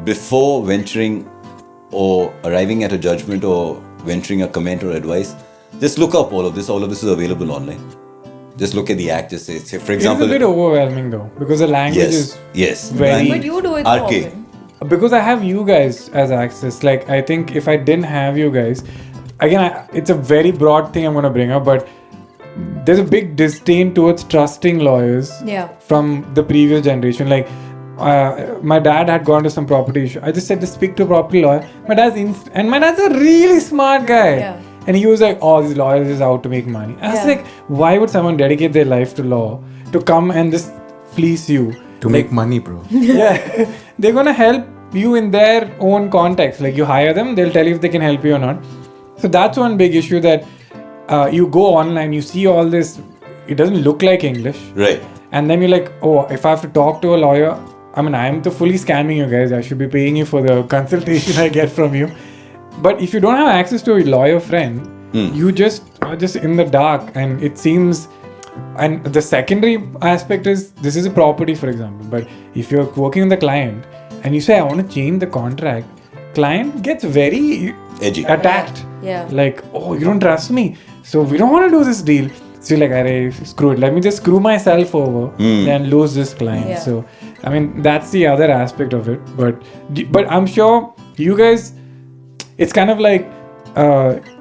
before venturing or arriving at a judgment or venturing a comment or advice, just look up all of this. All of this is available online. Just look at the act. Just say for example... It's a bit overwhelming though, because the language is very... But you do it so archaic. often. Because I have you guys as access. Like, I think if I didn't have you guys... Again, it's a very broad thing I'm going to bring up, but there's a big disdain towards trusting lawyers from the previous generation. Like, my dad had gone to some property issue. I just said to speak to a property lawyer. My dad's a really smart guy. Yeah. And he was like, oh, these lawyers is out to make money. I was like, why would someone dedicate their life to law to come and just fleece you? To make money, bro. Yeah. They're going to help you in their own context. Like, you hire them, they'll tell you if they can help you or not. So that's one big issue, that you go online, you see all this, it doesn't look like English. Right. And then you're like, oh, if I have to talk to a lawyer, I mean, I'm fully scamming you guys. I should be paying you for the consultation I get from you. But if you don't have access to a lawyer friend, you just are just in the dark. And it seems, and the secondary aspect is, this is a property, for example. But if you're working with the client and you say, I want to change the contract, client gets very edgy, attacked. Yeah. Like, oh, you don't trust me, so we don't want to do this deal. So you're like, arey, screw it. Let me just screw myself over and lose this client. Yeah. So, I mean, that's the other aspect of it. But I'm sure you guys, it's kind of like,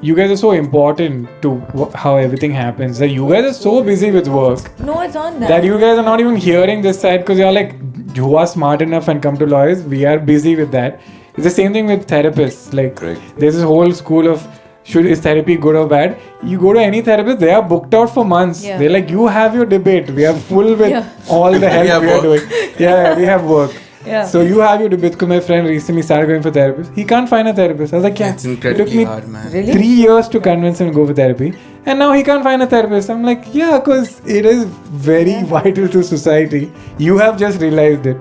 you guys are so important to how everything happens. That you guys are so busy with work. No, it's on that. That you guys are not even hearing this side, because you're like, you are smart enough and come to lawyers. We are busy with that. It's the same thing with therapists. Like, there's this whole school of, is therapy good or bad? You go to any therapist, they are booked out for months. Yeah. They're like, you have your debate. We are full with all the help we are doing. Yeah, we have work. Yeah. So you have your debate. Because my friend recently started going for therapist. He can't find a therapist. I was like, yeah. It's incredibly It took me hard, man. 3 years to convince him to go for therapy. And now he can't find a therapist. I'm like, yeah, because it is very vital to society. You have just realized it.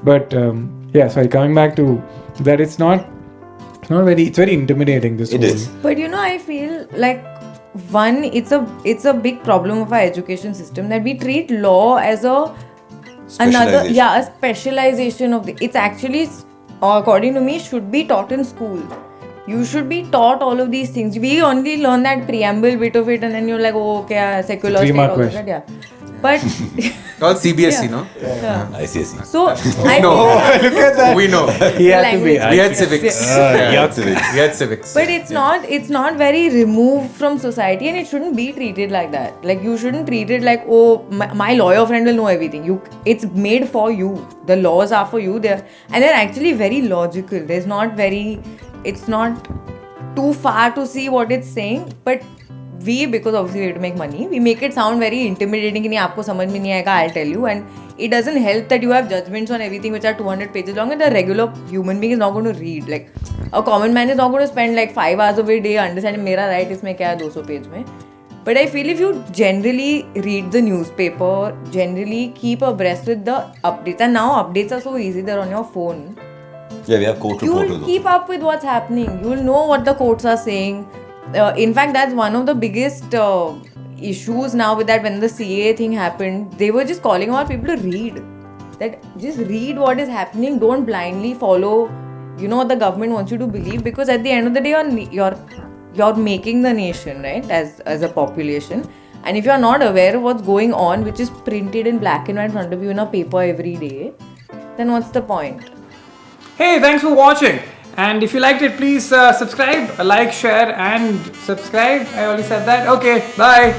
But sorry, coming back to that, it's very intimidating, this It whole... is. But I feel like, one, it's a big problem of our education system, that we treat law as a specialization of it's actually, according to me, should be taught in school. You should be taught all of these things. We only learn that preamble bit of it, and then you're like, oh, okay, secular state, all of that, But all CBSE, no? ICSE. So I look at that. We know. He had to be... We had civics. We had civics. But it's not very removed from society, and it shouldn't be treated like that. Like, you shouldn't treat it like, oh, my lawyer friend will know everything. It's made for you. The laws are for you. They're actually very logical. It's not too far to see what it's saying, but because obviously we have to make money, we make it sound very intimidating. कि नहीं आपको समझ में नहीं आएगा, I'll tell you, and it doesn't help that you have judgments on everything which are 200 pages long, and the regular human being is not going to read. Like, a common man is not going to spend like 5 hours of a day understanding मेरा right इसमें क्या है 200 page में. But I feel if you generally read the newspaper, generally keep abreast with the updates, and now updates are so easy, they're on your phone. Yeah, we have court reporters. You'll keep up with what's happening. You'll know what the courts are saying. In fact, that's one of the biggest issues now with that. When the CAA thing happened, they were just calling on people to read. That just read what is happening. Don't blindly follow, what the government wants you to believe. Because at the end of the day, you're making the nation, right? As a population. And if you're not aware of what's going on, which is printed in black and white in front of you in a paper every day, then what's the point? Hey, thanks for watching. And if you liked it, please subscribe, like, share, and subscribe. I already said that. Okay, bye.